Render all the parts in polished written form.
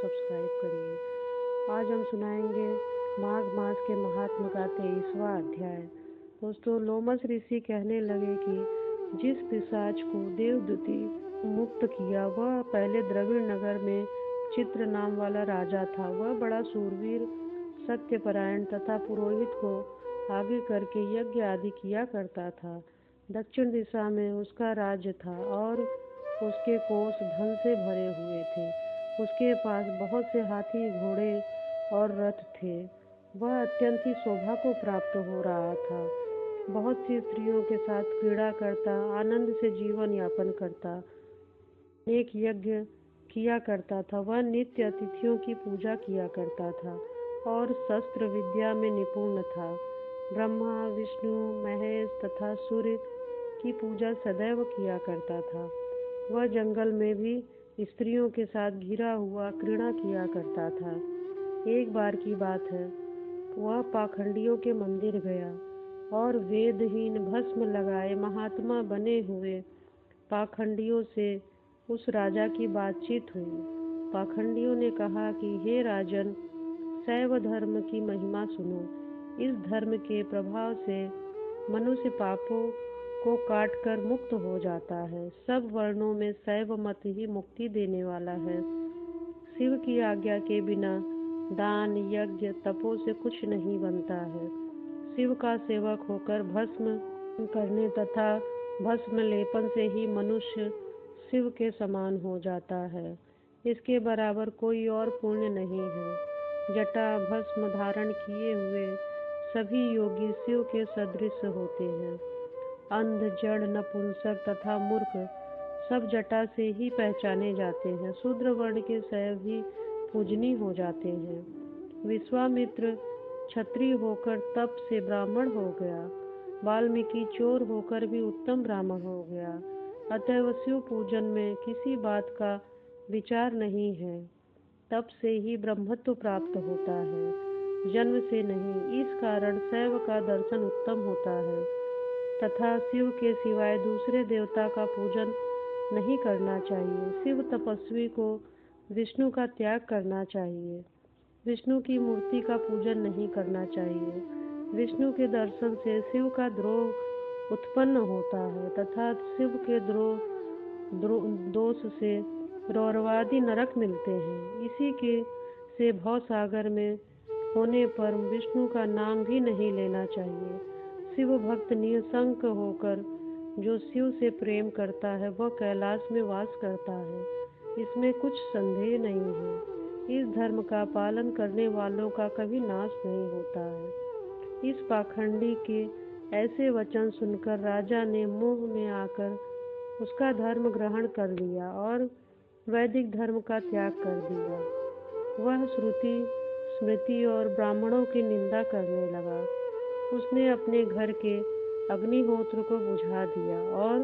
Subscribe करिए। आज हम सुनाएंगे माघ मास के महात्म का 23वां अध्याय। दोस्तों, लोमस ऋषि कहने लगे कि जिस पिशाच को देवदूती मुक्त किया वह पहले द्रविड़ नगर में चित्र नाम वाला राजा था। वह बड़ा शूरवीर, सत्यपरायण तथा पुरोहित को आगे करके यज्ञ आदि किया करता था। दक्षिण दिशा में उसका राज्य था और उसके कोष धन से भरे हुए थे। उसके पास बहुत से हाथी, घोड़े और रथ थे। वह अत्यंत ही शोभा को प्राप्त हो रहा था। बहुत सी स्त्रियों के साथ क्रीड़ा करता, आनंद से जीवन यापन करता, अनेक यज्ञ किया करता था। वह नित्य अतिथियों की पूजा किया करता था और शस्त्र विद्या में निपुण था। ब्रह्मा, विष्णु, महेश तथा सूर्य की पूजा सदैव किया करता था। वह जंगल में भी स्त्रियों के साथ घिरा हुआ क्रीड़ा किया करता था। एक बार की बात है, वह पाखंडियों के मंदिर गया और वेदहीन, भस्म लगाए, महात्मा बने हुए पाखंडियों से उस राजा की बातचीत हुई। पाखंडियों ने कहा कि हे राजन, शैव धर्म की महिमा सुनो। इस धर्म के प्रभाव से मनुष्य पापों को काटकर मुक्त हो जाता है। सब वर्णों में शैव मत ही मुक्ति देने वाला है। शिव की आज्ञा के बिना दान, यज्ञ, तपों से कुछ नहीं बनता है। शिव का सेवक होकर भस्म करने तथा भस्म लेपन से ही मनुष्य शिव के समान हो जाता है। इसके बराबर कोई और पुण्य नहीं है। जटा भस्म धारण किए हुए सभी योगी शिव के सदृश होते हैं। अंध, जड़, नपुंसक तथा मूर्ख सब जटा से ही पहचाने जाते हैं। शूद्र वर्ण के शैव भी पूजनीय हो जाते हैं। विश्वामित्र क्षत्रिय होकर तप से ब्राह्मण हो गया। वाल्मीकि चोर होकर भी उत्तम ब्राह्मण हो गया। अतएव शिव पूजन में किसी बात का विचार नहीं है। तप से ही ब्रह्मत्व प्राप्त होता है, जन्म से नहीं। इस कारण शैव का दर्शन उत्तम होता है तथा शिव के सिवाय दूसरे देवता का पूजन नहीं करना चाहिए। शिव तपस्वी को विष्णु का त्याग करना चाहिए। विष्णु की मूर्ति का पूजन नहीं करना चाहिए। विष्णु के दर्शन से शिव का द्रोह उत्पन्न होता है तथा शिव के दोष से रौरवादी नरक मिलते हैं। इसी के से भव सागर में होने पर विष्णु का नाम भी नहीं लेना चाहिए। शिव भक्त निसंक होकर जो शिव से प्रेम करता है वह कैलाश में वास करता है, इसमें कुछ संदेह नहीं है। इस धर्म का पालन करने वालों का कभी नाश नहीं होता है। इस पाखंडी के ऐसे वचन सुनकर राजा ने मोह में आकर उसका धर्म ग्रहण कर लिया और वैदिक धर्म का त्याग कर दिया। वह श्रुति, स्मृति और ब्राह्मणों की निंदा करने लगा। उसने अपने घर के अग्निहोत्र को बुझा दिया और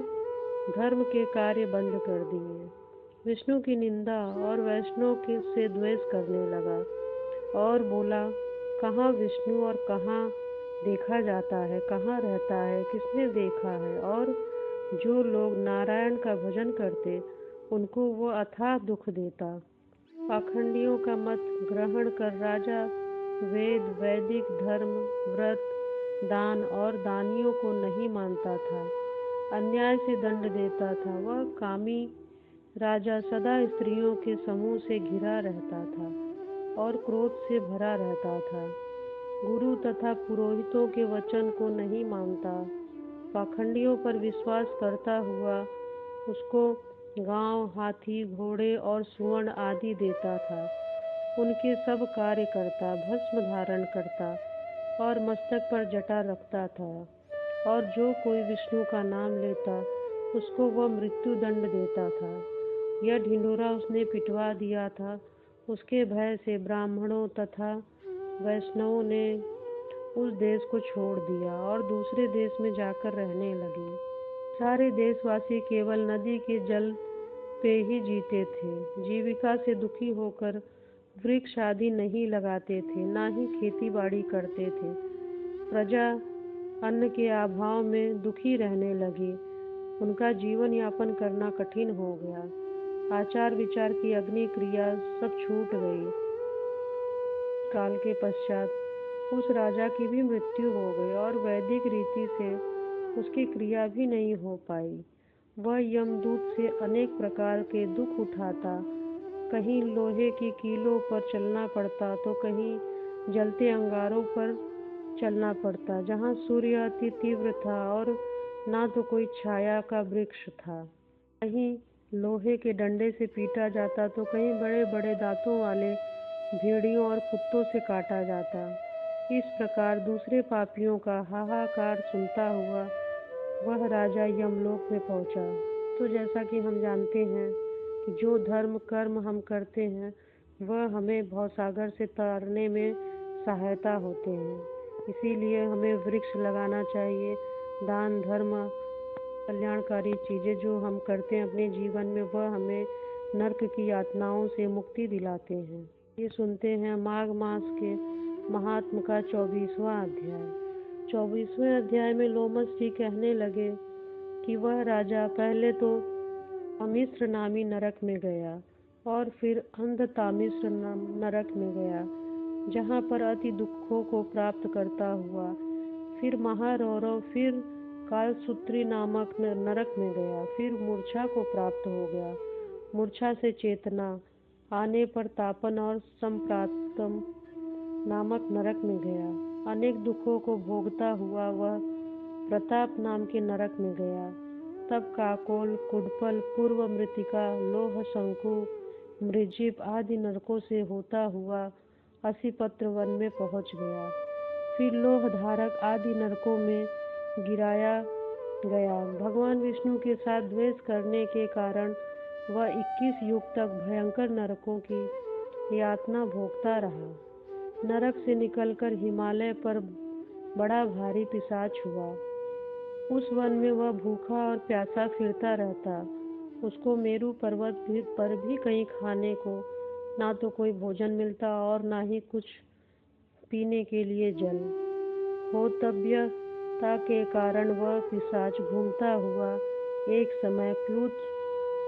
धर्म के कार्य बंद कर दिए। विष्णु की निंदा और वैष्णव के से द्वेष करने लगा और बोला, कहाँ विष्णु और कहाँ देखा जाता है, कहाँ रहता है, किसने देखा है। और जो लोग नारायण का भजन करते उनको वो अथाह दुख देता। पाखंडियों का मत ग्रहण कर राजा वेद, वैदिक धर्म, व्रत, दान और दानियों को नहीं मानता था, अन्याय से दंड देता था। वह कामी राजा सदा स्त्रियों के समूह से घिरा रहता था और क्रोध से भरा रहता था। गुरु तथा पुरोहितों के वचन को नहीं मानता। पाखंडियों पर विश्वास करता हुआ उसको गांव, हाथी, घोड़े और सुवर्ण आदि देता था। उनके सब कार्य करता, भस्म धारण करता और मस्तक पर जटा रखता था। और जो कोई विष्णु का नाम लेता उसको वह मृत्यु दंड देता था। यह ढिंढोरा उसने पिटवा दिया था। उसके भय से ब्राह्मणों तथा वैष्णवों ने उस देश को छोड़ दिया और दूसरे देश में जाकर रहने लगे। सारे देशवासी केवल नदी के जल पे ही जीते थे। जीविका से दुखी होकर वृक्ष आदि नहीं लगाते थे, ना ही खेती बाड़ी करते थे। प्रजा अन्न के अभाव में दुखी रहने लगी। उनका जीवन यापन करना कठिन हो गया। आचार विचार की अग्नि क्रिया सब छूट गई। काल के पश्चात उस राजा की भी मृत्यु हो गई और वैदिक रीति से उसकी क्रिया भी नहीं हो पाई। वह यमदूत से अनेक प्रकार के दुख उठाता, कहीं लोहे की कीलों पर चलना पड़ता तो कहीं जलते अंगारों पर चलना पड़ता, जहाँ सूर्य अति तीव्र था और ना तो कोई छाया का वृक्ष था। कहीं लोहे के डंडे से पीटा जाता तो कहीं बड़े बड़े दांतों वाले भेड़ियों और कुत्तों से काटा जाता। इस प्रकार दूसरे पापियों का हाहाकार सुनता हुआ वह राजा यमलोक में पहुंचा। तो जैसा कि हम जानते हैं कि जो धर्म कर्म हम करते हैं वह हमें भवसागर से तारने में सहायता होते हैं। इसीलिए हमें वृक्ष लगाना चाहिए। दान धर्म कल्याणकारी चीज़ें जो हम करते हैं अपने जीवन में वह हमें नरक की यातनाओं से मुक्ति दिलाते हैं। ये सुनते हैं माघ मास के महात्म का 24वां अध्याय। 24वें अध्याय में लोमस जी कहने लगे कि वह राजा पहले तो तामिस्र नामी नरक में गया और फिर अंध तामिस्र नरक में गया, जहाँ पर अति दुखों को प्राप्त करता हुआ फिर महारौरव, फिर कालसूत्री नामक नरक में गया, फिर मूर्छा को प्राप्त हो गया, मूर्छा से चेतना आने पर तापन और संप्राप्तम नामक नरक में गया। अनेक दुखों को भोगता हुआ वह प्रताप नाम के नरक में गया। तब काकोल, कुडपल, पूर्व मृतिका, लोह शंकु, मृजिप आदि नरकों से होता हुआ असिपत्र वन में पहुंच गया। फिर लोह धारक आदि नरकों में गिराया गया। भगवान विष्णु के साथ द्वेष करने के कारण वह 21 युग तक भयंकर नरकों की यातना भोगता रहा। नरक से निकलकर हिमालय पर बड़ा भारी पिशाच हुआ। उस वन में वह भूखा और प्यासा फिरता रहता। उसको मेरू पर्वत पर भी कहीं खाने को ना तो कोई भोजन मिलता और ना ही कुछ पीने के लिए जल। होतव्यता के कारण वह पिशाच घूमता हुआ एक समय प्लूत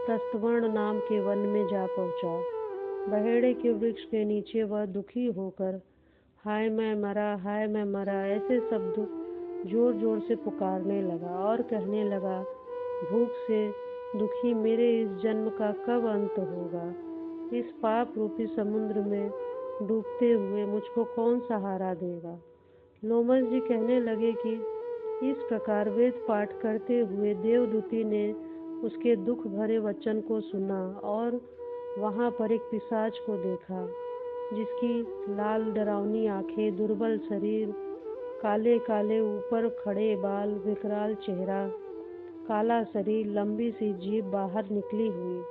प्रस्थवर्ण नाम के वन में जा पहुंचा। बहेड़े के वृक्ष के नीचे वह दुखी होकर हाय मैं मरा, हाय मैं मरा ऐसे शब्द जोर जोर से पुकारने लगा और कहने लगा, भूख से दुखी मेरे इस जन्म का कब अंत होगा। इस पाप रूपी समुद्र में डूबते हुए मुझको कौन सहारा देगा। लोमस जी कहने लगे कि इस प्रकार वेद पाठ करते हुए देवदूती ने उसके दुख भरे वचन को सुना और वहाँ पर एक पिशाच को देखा, जिसकी लाल डरावनी आंखें, दुर्बल शरीर, काले काले ऊपर खड़े बाल, विकराल चेहरा, काला शरीर, लंबी सी जीभ बाहर निकली हुई,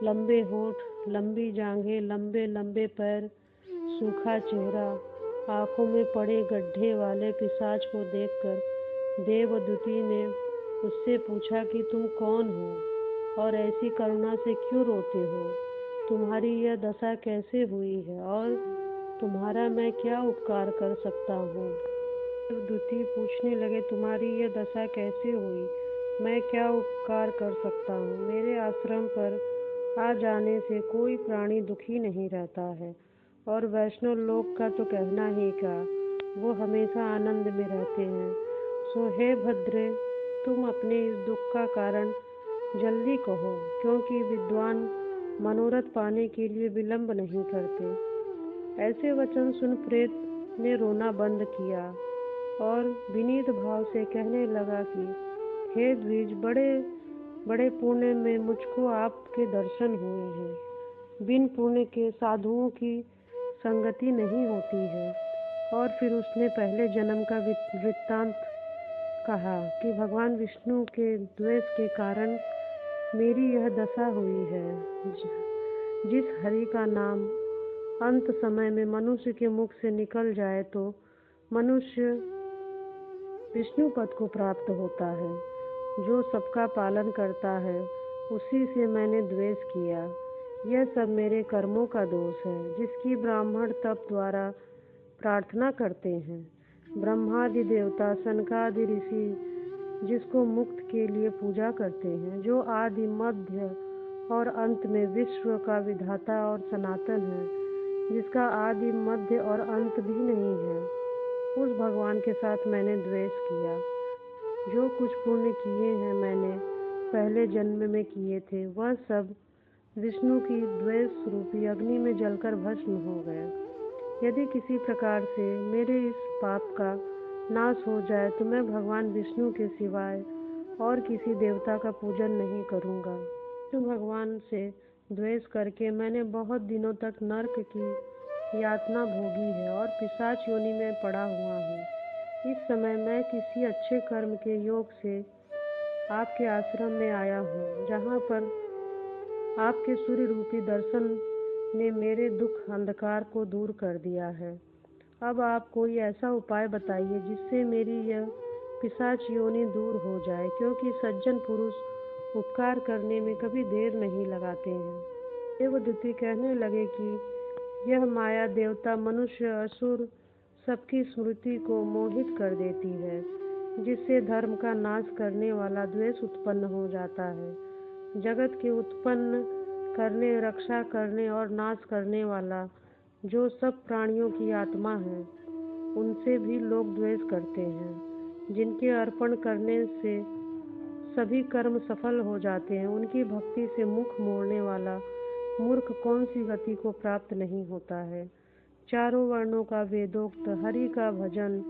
लंबे होठ, लंबी जांघें, लंबे लंबे पैर, सूखा चेहरा, आंखों में पड़े गड्ढे वाले पिशाच को देखकर देवदूती ने उससे पूछा कि तुम कौन हो और ऐसी करुणा से क्यों रोते हो। तुम्हारी यह दशा कैसे हुई है और तुम्हारा मैं क्या उपकार कर सकता हूँ। देवदूती पूछने लगे, तुम्हारी यह दशा कैसे हुई, मैं क्या उपकार कर सकता हूँ। मेरे आश्रम पर आ जाने से कोई प्राणी दुखी नहीं रहता है और वैष्णव लोक का तो कहना ही क्या, वो हमेशा आनंद में रहते हैं। सो हे भद्रे, तुम अपने इस दुख का कारण जल्दी कहो, क्योंकि विद्वान मनोरथ पाने के लिए विलंब नहीं करते। ऐसे वचन सुन प्रेत ने रोना बंद किया और विनीत भाव से कहने लगा कि हे द्विज, बड़े बड़े पुण्य में मुझको आपके दर्शन हुए हैं। बिन पुण्य के साधुओं की संगति नहीं होती है। और फिर उसने पहले जन्म का वृत्तांत कहा कि भगवान विष्णु के द्वेष के कारण मेरी यह दशा हुई है। जिस हरि का नाम अंत समय में मनुष्य के मुख से निकल जाए तो मनुष्य विष्णु पद को प्राप्त होता है। जो सबका पालन करता है उसी से मैंने द्वेष किया। यह सब मेरे कर्मों का दोष है, जिसकी ब्राह्मण तप द्वारा प्रार्थना करते हैं। ब्रह्मादि देवता, सनकादि ऋषि जिसको मुक्त के लिए पूजा करते हैं, जो आदि मध्य और अंत में विश्व का विधाता और सनातन है, जिसका आदि मध्य और अंत भी नहीं है, उस भगवान के साथ मैंने द्वेष किया। जो कुछ पुण्य किए हैं मैंने पहले जन्म में किए थे, वह सब विष्णु की द्वेष रूपी अग्नि में जलकर भस्म हो गए। यदि किसी प्रकार से मेरे इस पाप का नाश हो जाए तो मैं भगवान विष्णु के सिवाय और किसी देवता का पूजन नहीं करूँगा। विष्णु भगवान से द्वेष करके मैंने बहुत दिनों तक नरक की यातना भोगी है और पिशाच योनि में पड़ा हुआ हूँ। इस समय मैं किसी अच्छे कर्म के योग से आपके आश्रम में आया हूँ, जहाँ पर आपके सूर्य रूपी दर्शन ने मेरे दुख अंधकार को दूर कर दिया है। अब आप कोई ऐसा उपाय बताइए जिससे मेरी यह पिशाच योनि दूर हो जाए, क्योंकि सज्जन पुरुष उपकार करने में कभी देर नहीं लगाते हैं। देवदूती कहने लगे कि यह माया देवता, मनुष्य, असुर सबकी स्मृति को मोहित कर देती है, जिससे धर्म का नाश करने वाला द्वेष उत्पन्न हो जाता है। जगत के उत्पन्न करने, रक्षा करने और नाश करने वाला जो सब प्राणियों की आत्मा है, उनसे भी लोग द्वेष करते हैं। जिनके अर्पण करने से सभी कर्म सफल हो जाते हैं, उनकी भक्ति से मुख मोड़ने वाला मूर्ख कौन सी गति को प्राप्त नहीं होता है। चारों वर्णों का वेदोक्त हरि का भजन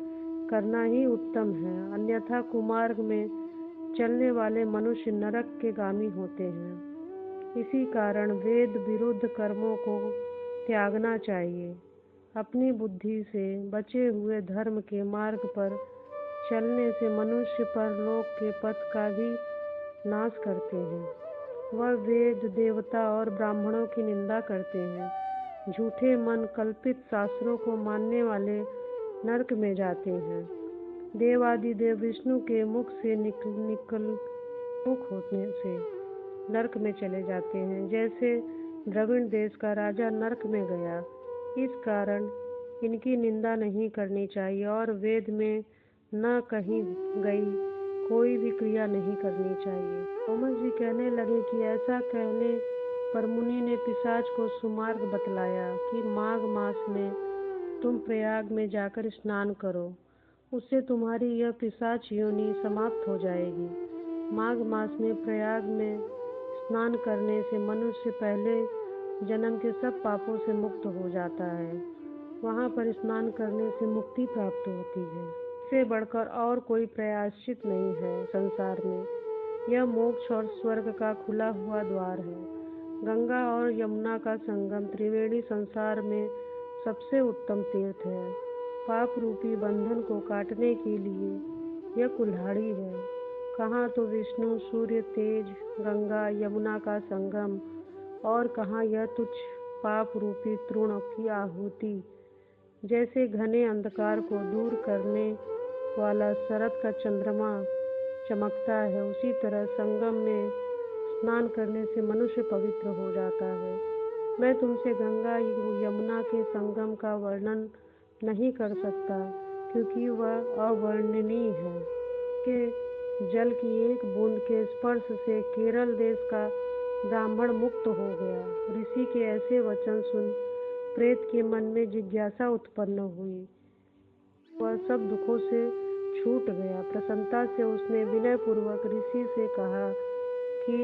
करना ही उत्तम है, अन्यथा कुमार्ग में चलने वाले मनुष्य नरक के गामी होते हैं। इसी कारण वेद विरुद्ध कर्मों को त्यागना चाहिए। अपनी बुद्धि से बचे हुए धर्म के मार्ग पर चलने से मनुष्य परलोक के पथ का भी नाश करते हैं। वह वेद, देवता और ब्राह्मणों की निंदा करते हैं। झूठे मन कल्पित शास्त्रों को मानने वाले नरक में जाते हैं। देवादिदेव विष्णु के मुख से निकल मुख होने से नरक में चले जाते हैं, जैसे द्रविड़ देश का राजा नरक में गया। इस कारण इनकी निंदा नहीं करनी चाहिए और वेद में न कहीं गई कोई भी क्रिया नहीं करनी चाहिए। थॉमस जी कहने लगे कि ऐसा कहने पर मुनि ने पिशाच को सुमार्ग बतलाया कि माघ मास में तुम प्रयाग में जाकर स्नान करो, उससे तुम्हारी यह पिशाच योनि समाप्त हो जाएगी। माघ मास में प्रयाग में स्नान करने से मनुष्य पहले जन्म के सब पापों से मुक्त हो जाता है। वहाँ पर स्नान करने से मुक्ति प्राप्त होती है। इससे बढ़कर और कोई प्रायश्चित नहीं है संसार में। यह मोक्ष और स्वर्ग का खुला हुआ द्वार है। गंगा और यमुना का संगम त्रिवेणी संसार में सबसे उत्तम तीर्थ है। पाप रूपी बंधन को काटने के लिए यह कुल्हाड़ी है। कहाँ तो विष्णु, सूर्य, तेज, गंगा, यमुना का संगम, और कहाँ यह तुच्छ पाप रूपी तृण की आहुति। जैसे घने अंधकार को दूर करने वाला शरद का चंद्रमा चमकता है, उसी तरह संगम में स्नान करने से मनुष्य पवित्र हो जाता है। मैं तुमसे गंगा यमुना के संगम का वर्णन नहीं कर सकता, क्योंकि वह अवर्णनीय है। के जल की एक बूंद के स्पर्श से केरल देश का ब्राह्मण मुक्त हो गया। ऋषि के ऐसे वचन सुन प्रेत के मन में जिज्ञासा उत्पन्न हुई। वह सब दुखों से छूट गया। प्रसन्नता से उसने विनयपूर्वक ऋषि से कहा कि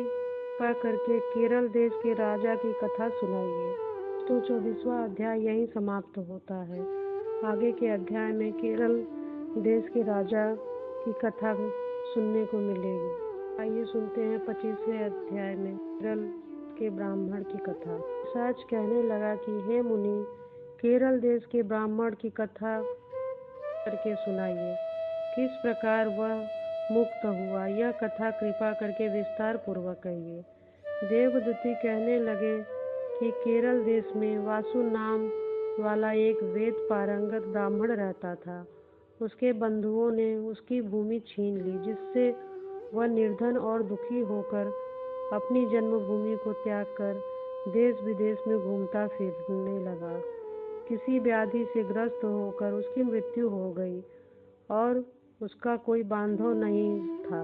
कृपा करके केरल देश के राजा की कथा सुनाइए। तो 24वां अध्याय यहीं समाप्त होता है। आगे के अध्याय में केरल देश के राजा की कथा सुनने को मिलेगी। आइए सुनते हैं 25वें अध्याय में केरल के ब्राह्मण की कथा। पिशाच कहने लगा कि हे मुनि, केरल देश के ब्राह्मण की कथा करके सुनाइए। किस प्रकार वह मुक्त हुआ, यह कथा कृपा करके विस्तार पूर्वक कहिए। देवदूती कहने लगे कि केरल देश में वासु नाम वाला एक वेद पारंगत ब्राह्मण रहता था। उसके बंधुओं ने उसकी भूमि छीन ली, जिससे वह निर्धन और दुखी होकर अपनी जन्मभूमि को त्याग कर देश विदेश में घूमता फिरने लगा। किसी व्याधि से ग्रस्त होकर उसकी मृत्यु हो गई और उसका कोई बांधव नहीं था।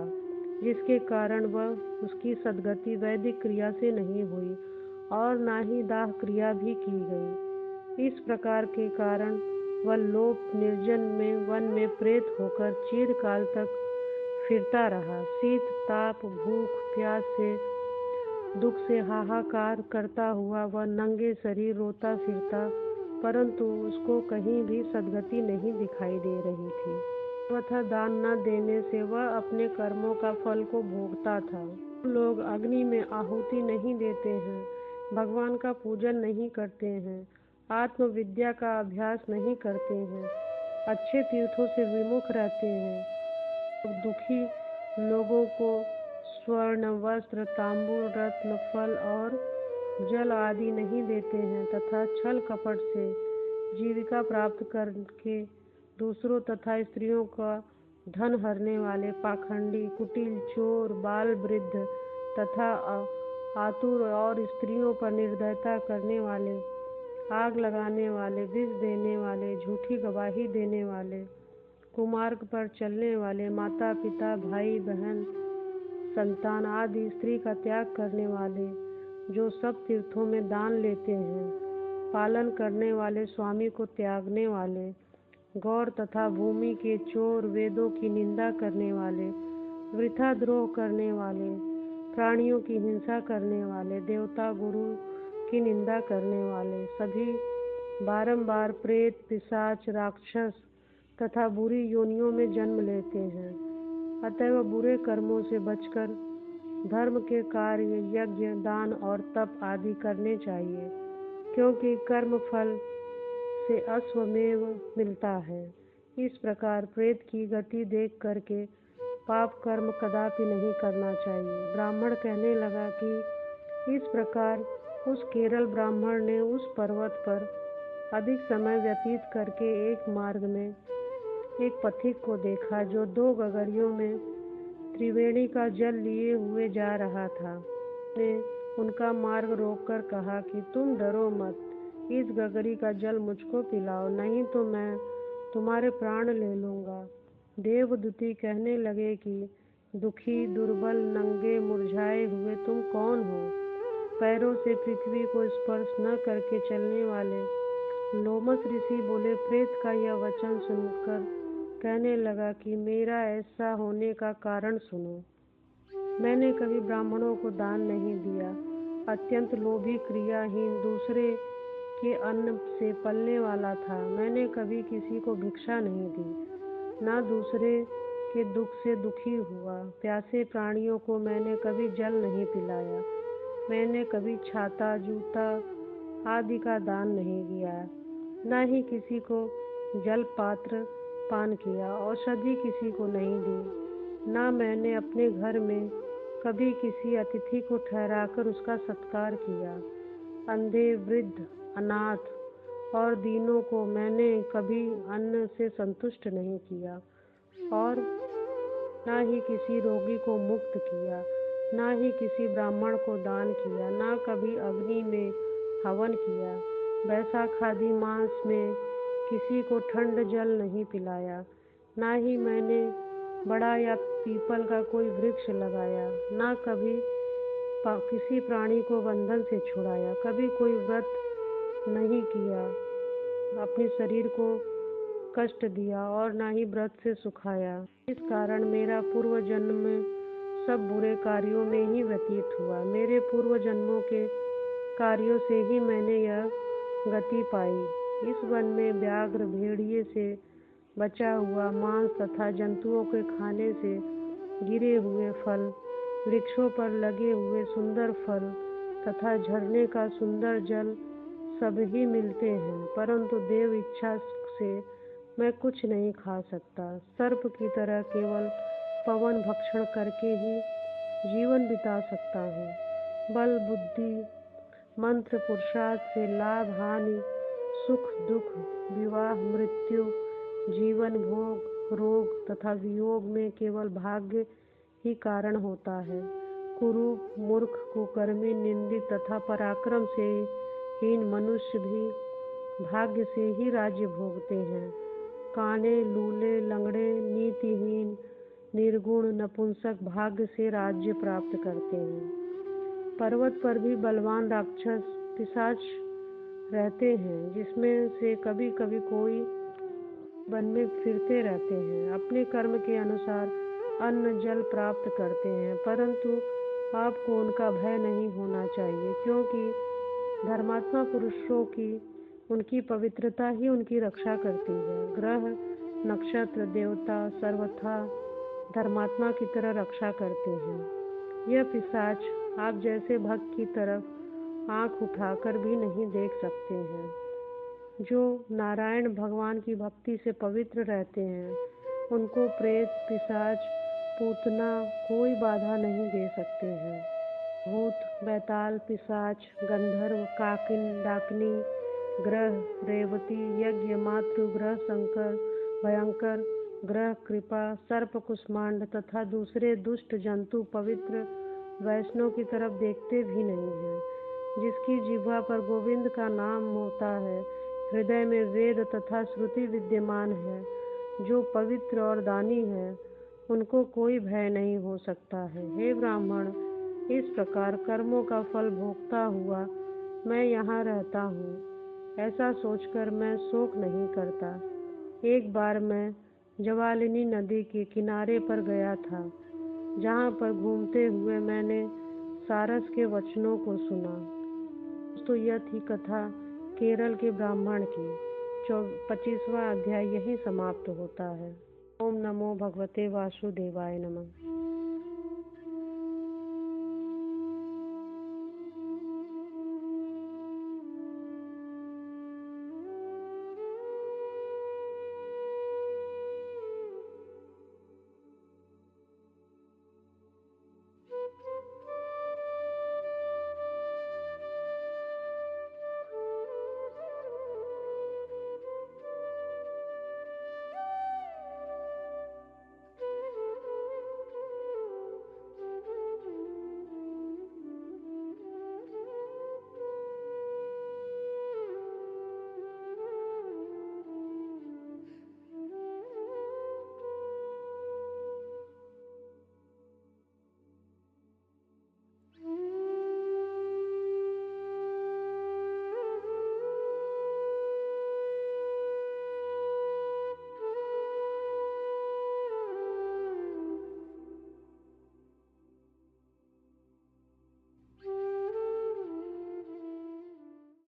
जिसके कारण वह उसकी सद्गति वैदिक क्रिया से नहीं हुई और न ही दाह क्रिया भी की गई। इस प्रकार के कारण वह लोप निर्जन में वन में प्रेत होकर चिरकाल तक फिरता रहा। शीत ताप भूख प्यास से दुख से हाहाकार करता हुआ वह नंगे शरीर रोता फिरता, परंतु उसको कहीं भी सद्गति नहीं दिखाई दे रही थी। सर्वथा दान न देने से वह अपने कर्मों का फल को भोगता था। लोग अग्नि में आहुति नहीं देते हैं, भगवान का पूजन नहीं करते हैं, आत्मविद्या का अभ्यास नहीं करते हैं, अच्छे तीर्थों से विमुख रहते हैं, दुखी लोगों को स्वर्ण वस्त्र तांबूल रत्न फल और जल आदि नहीं देते हैं तथा छल कपट से जीविका प्राप्त करके दूसरों तथा स्त्रियों का धन हरने वाले पाखंडी कुटिल चोर बाल वृद्ध तथा आतुर और स्त्रियों पर निर्दयता करने वाले, आग लगाने वाले, विष देने वाले, झूठी गवाही देने वाले, कुमार्ग पर चलने वाले, माता पिता भाई बहन संतान आदि स्त्री का त्याग करने वाले, जो सब तीर्थों में दान लेते हैं, पालन करने वाले, स्वामी को त्यागने वाले, गौर तथा भूमि के चोर, वेदों की निंदा करने वाले, वृथा द्रोह करने वाले, प्राणियों की हिंसा करने वाले, देवता गुरु की निंदा करने वाले सभी बारंबार प्रेत पिशाच राक्षस तथा बुरी योनियों में जन्म लेते हैं। अतएव बुरे कर्मों से बचकर धर्म के कार्य यज्ञ दान और तप आदि करने चाहिए, क्योंकि कर्म फल से अश्वमेव मिलता है। इस प्रकार प्रेत की गति देख करके पाप कर्म कदापि नहीं करना चाहिए। ब्राह्मण कहने लगा कि इस प्रकार उस केरल ब्राह्मण ने उस पर्वत पर अधिक समय व्यतीत करके एक मार्ग में एक पथिक को देखा जो 2 गगरियों में त्रिवेणी का जल लिए हुए जा रहा था। ने उनका मार्ग रोककर कहा कि तुम डरो मत, इस गगरी का जल मुझको पिलाओ, नहीं तो मैं तुम्हारे प्राण ले लूँगा। देवदूती कहने लगे कि दुखी दुर्बल नंगे मुरझाए हुए तुम कौन हो? पैरों से पृथ्वी को स्पर्श न करके चलने वाले। लोमस ऋषि बोले। प्रेत का यह वचन सुनकर कहने लगा कि मेरा ऐसा होने का कारण सुनो। मैंने कभी ब्राह्मणों को दान नहीं दिया, अत्यंत लोभी क्रियाहीन दूसरे के अन्न से पलने वाला था। मैंने कभी किसी को भिक्षा नहीं दी, ना दूसरे के दुख से दुखी हुआ। प्यासे प्राणियों को मैंने कभी जल नहीं पिलाया। मैंने कभी छाता जूता आदि का दान नहीं किया, न ही किसी को जल पात्र पान किया। औषधि किसी को नहीं दी, न मैंने अपने घर में कभी किसी अतिथि को ठहराकर उसका सत्कार किया। अंधे वृद्ध अनाथ और दीनों को मैंने कभी अन्न से संतुष्ट नहीं किया और न ही किसी रोगी को मुक्त किया, न ही किसी ब्राह्मण को दान किया, न कभी अग्नि में हवन किया। बैसाख आदि मास में किसी को ठंड जल नहीं पिलाया, न ही मैंने बड़ा या पीपल का कोई वृक्ष लगाया, न कभी किसी प्राणी को बंधन से छुड़ाया, कभी कोई व्रत नहीं किया, अपने शरीर को कष्ट दिया और न ही व्रत से सुखाया। इस कारण मेरा पूर्व जन्म में सब बुरे कार्यों में ही व्यतीत हुआ। मेरे पूर्व जन्मों के कार्यों से ही मैंने यह गति पाई। इस वन में व्याघ्र भेड़िए से बचा हुआ मांस तथा जंतुओं के खाने से गिरे हुए फल, वृक्षों पर लगे हुए सुंदर फल तथा झरने का सुंदर जल सब ही मिलते हैं, परंतु देव इच्छा से मैं कुछ नहीं खा सकता। सर्प की तरह केवल पवन भक्षण करके ही जीवन बिता सकता हूँ। बल बुद्धि मंत्र पुरुषार्थ से लाभ हानि सुख दुख विवाह मृत्यु जीवन भोग रोग तथा वियोग में केवल भाग्य ही कारण होता है। कुरूप मूर्ख कुकर्मी निंदित तथा पराक्रम से हीन मनुष्य भी भाग्य से ही राज्य भोगते हैं। काने लूले लंगड़े नीतिहीन निर्गुण नपुंसक भाग्य से राज्य प्राप्त करते हैं। पर्वत पर भी बलवान राक्षस पिशाच रहते हैं, जिसमें से कभी कभी कोई वन में फिरते रहते हैं, अपने कर्म के अनुसार अन्न जल प्राप्त करते हैं, परंतु आपको उनका भय नहीं होना चाहिए, क्योंकि धर्मात्मा पुरुषों की उनकी पवित्रता ही उनकी रक्षा करती है। ग्रह नक्षत्र देवता सर्वथा धर्मात्मा की तरह रक्षा करते हैं। यह पिशाच आप जैसे भक्त की तरफ आंख उठाकर भी नहीं देख सकते हैं। जो नारायण भगवान की भक्ति से पवित्र रहते हैं, उनको प्रेत पिशाच पूतना कोई बाधा नहीं दे सकते हैं। भूत बैताल पिशाच गंधर्व काकिन डाकिनी ग्रह रेवती यज्ञ मातृ ग्रह शंकर भयंकर ग्रह कृपा सर्प कुष्मांड तथा दूसरे दुष्ट जंतु पवित्र वैष्णव की तरफ देखते भी नहीं हैं। जिसकी जिह्वा पर गोविंद का नाम होता है, हृदय में वेद तथा श्रुति विद्यमान है, जो पवित्र और दानी है, उनको कोई भय नहीं हो सकता है। हे ब्राह्मण, इस प्रकार कर्मों का फल भोगता हुआ मैं यहाँ रहता हूँ, ऐसा सोचकर मैं शोक नहीं करता। एक बार मैं जवालिनी नदी के किनारे पर गया था, जहाँ पर घूमते हुए मैंने सारस के वचनों को सुना। तो यह थी कथा केरल के ब्राह्मण की। 25वां अध्याय यहीं समाप्त होता है। ओम नमो भगवते वासुदेवाय नमः।